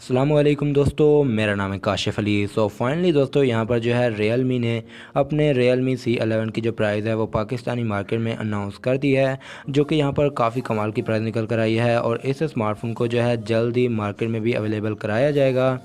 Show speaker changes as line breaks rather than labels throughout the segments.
अस्सलामुअलैकुम दोस्तों, मेरा नाम है काशिफ़ अली। फाइनली दोस्तों यहाँ पर जो है Realme ने अपने Realme C11 की जो प्राइस है वो पाकिस्तानी मार्केट में अनाउंस कर दी है, जो कि यहाँ पर काफ़ी कमाल की प्राइस निकल कर आई है और इस स्मार्टफोन को जो है जल्द ही मार्केट में भी अवेलेबल कराया जाएगा।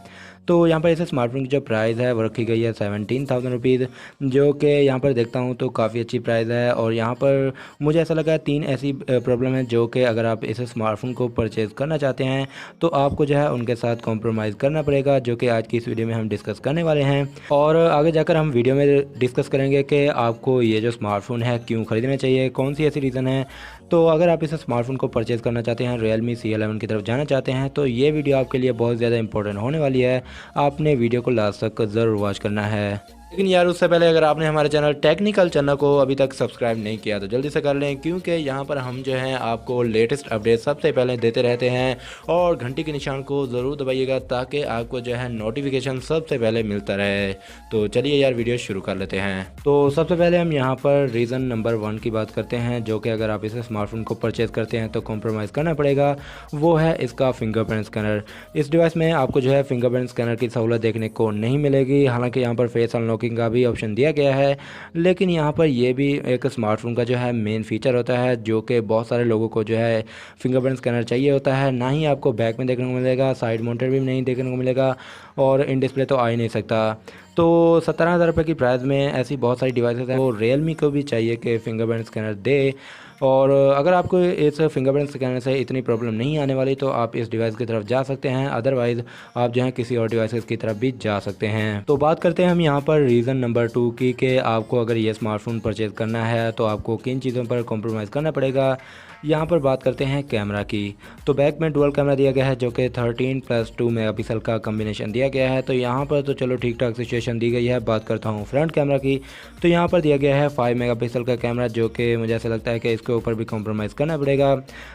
तो यहाँ पर इस स्मार्टफोन की जो प्राइस है वो रखी गई है 17,000 रुपीज़, जो कि यहाँ पर देखता हूँ तो काफ़ी अच्छी प्राइस है। और यहाँ पर मुझे ऐसा लगा 3 ऐसी प्रॉब्लम है जो कि अगर आप इस स्मार्टफोन को परचेज़ करना चाहते हैं तो आपको जो है उनके साथ कॉम्प्रोमाइज़ करना पड़ेगा, जो कि आज की इस वीडियो में हम डिस्कस करने वाले हैं। और आगे जाकर हम वीडियो में डिस्कस करेंगे कि आपको ये जो स्मार्टफोन है क्यों ख़रीदना चाहिए, कौन सी ऐसी रीज़न है। तो अगर आप इस स्मार्टफोन को परचेज़ करना चाहते हैं, Realme C11 की तरफ जाना चाहते हैं, तो ये वीडियो आपके लिए बहुत ज़्यादा इंपॉर्टेंट होने वाली है। आपने वीडियो को लास्ट तक ज़रूर वॉच करना है। लेकिन यार उससे पहले अगर आपने हमारे टेक्निकल चैनल को अभी तक सब्सक्राइब नहीं किया तो जल्दी से कर लें, क्योंकि यहाँ पर हम जो हैं आपको लेटेस्ट अपडेट सबसे पहले देते रहते हैं। और घंटी के निशान को ज़रूर दबाइएगा ताकि आपको जो है नोटिफिकेशन सबसे पहले मिलता रहे। तो चलिए यार वीडियो शुरू कर लेते हैं। तो सबसे पहले हम यहाँ पर रीज़न नंबर 1 की बात करते हैं, जो कि अगर आप इस स्मार्टफोन को परचेज़ करते हैं तो कॉम्प्रोमाइज़ करना पड़ेगा। वो है इसका फिंगरप्रिंट स्कैनर। इस डिवाइस में आपको जो है फिंगरप्रिंट स्कैनर की सहूलत देखने को नहीं मिलेगी। हालांकि यहाँ पर फेस अनलॉकिंग का भी ऑप्शन दिया गया है, लेकिन यहाँ पर ये भी एक स्मार्टफोन का जो है मेन फीचर होता है, जो कि बहुत सारे लोगों को जो है फिंगरप्रिंट स्कैनर चाहिए होता है। ना ही आपको बैक में देखने को मिलेगा, साइड माउंटेड भी नहीं देखने को मिलेगा, और इन डिस्प्ले तो आ ही नहीं सकता। तो 17,000 रुपये की प्राइस में ऐसी बहुत सारी डिवाइसेस हैं, वो Realme को भी चाहिए कि फिंगरप्रिंट स्कैनर दे। और अगर आपको इस फिंगरप्रिंट स्कैनर से इतनी प्रॉब्लम नहीं आने वाली तो आप इस डिवाइस की तरफ जा सकते हैं, अदरवाइज़ आप जो है किसी और डिवाइसेस की तरफ भी जा सकते हैं। तो बात करते हैं हम यहाँ पर रीज़न नंबर 2 की, कि आपको अगर ये स्मार्टफोन परचेज़ करना है तो आपको किन चीज़ों पर कॉम्प्रोमाइज़ करना पड़ेगा। यहाँ पर बात करते हैं कैमरा की। तो बैक में डुअल कैमरा दिया गया है, जो कि 13+2 मेगापिक्सल का कम्बिनेशन दिया गया है। तो यहाँ पर तो चलो ठीक ठाक सिचुएशन दी गई है। बात करता हूँ फ्रंट कैमरा की, तो यहाँ पर दिया गया है 5 मेगापिक्सल का कैमरा, जो कि मुझे ऐसा लगता है कि इसके ऊपर भी कॉम्प्रोमाइज़ करना पड़ेगा।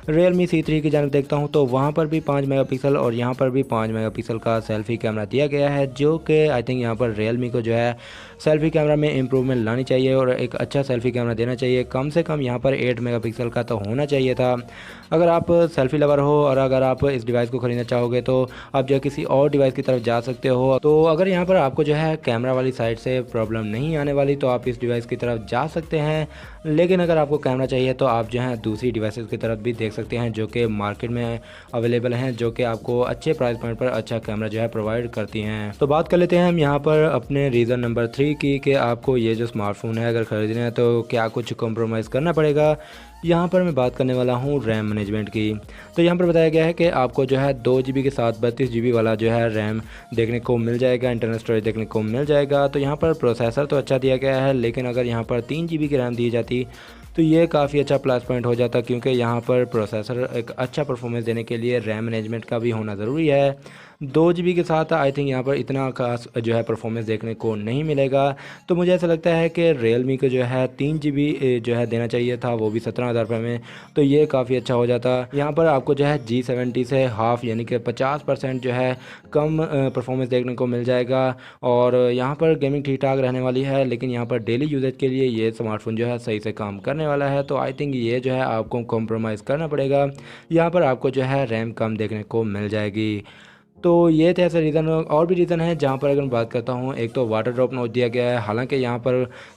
Realme C3 की जानब देखता हूँ तो वहाँ पर भी 5 मेगापिक्सल और यहाँ पर भी 5 मेगापिक्सल का सेल्फी कैमरा दिया गया है, जो कि आई थिंक यहाँ पर Realme को जो है सेल्फी कैमरा में इम्प्रूवमेंट लानी चाहिए और एक अच्छा सेल्फी कैमरा देना चाहिए। कम से कम यहाँ पर 8 मेगापिक्सल का तो होना चाहिए था। अगर आप सेल्फी लवर हो और अगर आप इस डिवाइस को ख़रीदना चाहोगे तो आप जो है किसी और डिवाइस की तरफ जा सकते हो। तो अगर यहाँ पर आपको जो है कैमरा वाली साइड से प्रॉब्लम नहीं आने वाली तो आप इस डिवाइस की तरफ जा सकते हैं। लेकिन अगर आपको कैमरा चाहिए तो आप जो है दूसरी डिवाइसेस की तरफ भी देख सकते हैं, जो कि मार्केट में अवेलेबल हैं, जो कि आपको अच्छे प्राइस पॉइंट पर अच्छा कैमरा जो है प्रोवाइड करती हैं। तो बात कर लेते हैं हम यहाँ पर अपने रीज़न नंबर 3 की, कि आपको ये जो स्मार्टफोन है अगर ख़रीदना है तो क्या कुछ कॉम्प्रोमाइज़ करना पड़ेगा। यहाँ पर मैं बात करने वाला हूँ रैम मैनेजमेंट की। तो यहाँ पर बताया गया है कि आपको जो है 2 GB के साथ 32 GB वाला जो है रैम देखने को मिल जाएगा, इंटरनल स्टोरेज देखने को मिल जाएगा। तो यहाँ पर प्रोसेसर तो अच्छा दिया गया है, लेकिन अगर यहाँ पर 3 GB की रैम दी जाती तो ये काफ़ी अच्छा प्लस पॉइंट हो जाता, क्योंकि यहाँ पर प्रोसेसर एक अच्छा परफॉर्मेंस देने के लिए रैम मैनेजमेंट का भी होना ज़रूरी है। 2 GB के साथ आई थिंक यहाँ पर इतना खास जो है परफॉर्मेंस देखने को नहीं मिलेगा। तो मुझे ऐसा लगता है कि Realme को जो है 3 GB जो है देना चाहिए था, वो भी 17,000 रुपये में, तो ये काफ़ी अच्छा हो जाता। यहाँ पर आपको जो है G70 से हाफ़ यानी कि 50% जो है कम परफॉर्मेंस देखने को मिल जाएगा। और यहाँ पर गेमिंग ठीक ठाक रहने वाली है, लेकिन यहाँ पर डेली यूजेज के लिए ये स्मार्टफोन जो है सही से काम करने वाला है। तो आई थिंक ये जो है आपको कॉम्प्रोमाइज़ करना पड़ेगा। यहाँ पर आपको जो है रैम कम देखने को मिल जाएगी। तो ये थे ऐसे रीज़न, और भी रीज़न है जहाँ पर अगर मैं बात करता हूँ, एक तो वाटर ड्रॉप नोच दिया गया है। हालांकि यहाँ पर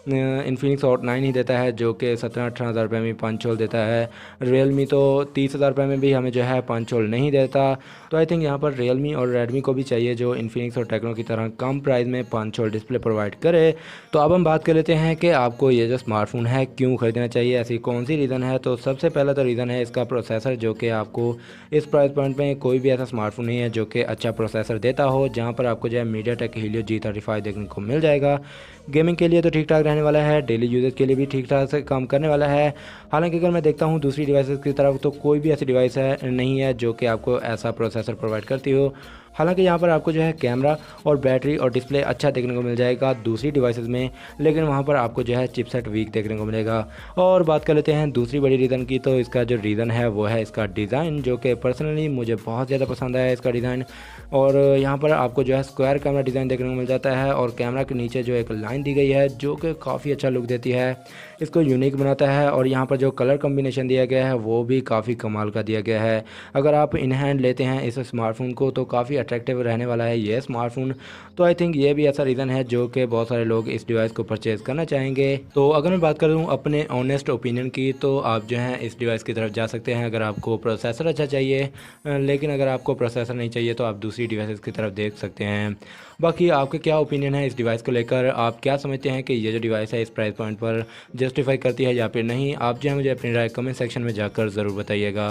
इन्फिनिक्स हॉट 9 ही देता है, जो कि 17-18 हज़ार रुपये में पंच होल देता है। Realme तो 30,000 रुपये में भी हमें जो है पंच होल नहीं देता। तो आई थिंक यहाँ पर Realme और Redmi को भी चाहिए जो इन्फिनिक्स और टेक्नो की तरह कम प्राइस में पंच होल डिस्प्ले प्रोवाइड करे। तो अब हम बात कर लेते हैं कि आपको ये जो स्मार्टफोन है क्यों ख़रीदना चाहिए, ऐसी कौन सी रीज़न है। तो सबसे पहला तो रीज़न है इसका प्रोसेसर, जो कि आपको इस प्राइस पॉइंट में कोई भी ऐसा स्मार्टफोन नहीं है जो कि अच्छा प्रोसेसर देता हो। जहाँ पर आपको जो है MediaTek helio G35 देखने को मिल जाएगा। गेमिंग के लिए तो ठीक ठाक रहने वाला है, डेली यूजेज के लिए भी ठीक ठाक से काम करने वाला है। हालांकि अगर मैं देखता हूँ दूसरी डिवाइसेस की तरफ तो कोई भी ऐसी डिवाइस है नहीं है जो कि आपको ऐसा प्रोसेसर प्रोवाइड करती हो। हालांकि यहाँ पर आपको जो है कैमरा और बैटरी और डिस्प्ले अच्छा देखने को मिल जाएगा दूसरी डिवाइसेस में, लेकिन वहाँ पर आपको जो है चिपसेट वीक देखने को मिलेगा। और बात कर लेते हैं दूसरी बड़ी रीज़न की, तो इसका जो रीज़न है वो है इसका डिज़ाइन, जो कि पर्सनली मुझे बहुत ज़्यादा पसंद आया इसका डिज़ाइन। और यहाँ पर आपको जो है स्क्वायर कैमरा डिज़ाइन देखने को मिल जाता है और कैमरा के नीचे जो एक लाइन दी गई है जो कि काफ़ी अच्छा लुक देती है। इसको यूनिक बनाता है। और यहाँ पर जो कलर कम्बिनेशन दिया गया है वो भी काफ़ी कमाल का दिया गया है। अगर आप इन हैंड लेते हैं इस स्मार्टफोन को तो काफ़ी अट्रैक्टिव रहने वाला है ये स्मार्टफोन। तो आई थिंक ये भी ऐसा रीज़न है जो कि बहुत सारे लोग इस डिवाइस को परचेज़ करना चाहेंगे। तो अगर मैं बात करूँ अपने ऑनेस्ट ओपिनियन की, तो आप जो हैं इस डिवाइस की तरफ जा सकते हैं अगर आपको प्रोसेसर अच्छा चाहिए। लेकिन अगर आपको प्रोसेसर नहीं चाहिए तो आप दूसरी डिवाइसेस की तरफ देख सकते हैं। बाकी आपका क्या ओपिनियन है इस डिवाइस को लेकर? आप क्या समझते हैं कि ये जो डिवाइस है इस प्राइस पॉइंट पर जस्टिफाई करती है या फिर नहीं? आप जो है मुझे अपनी राय कमेंट सेक्शन में जाकर ज़रूर बताइएगा।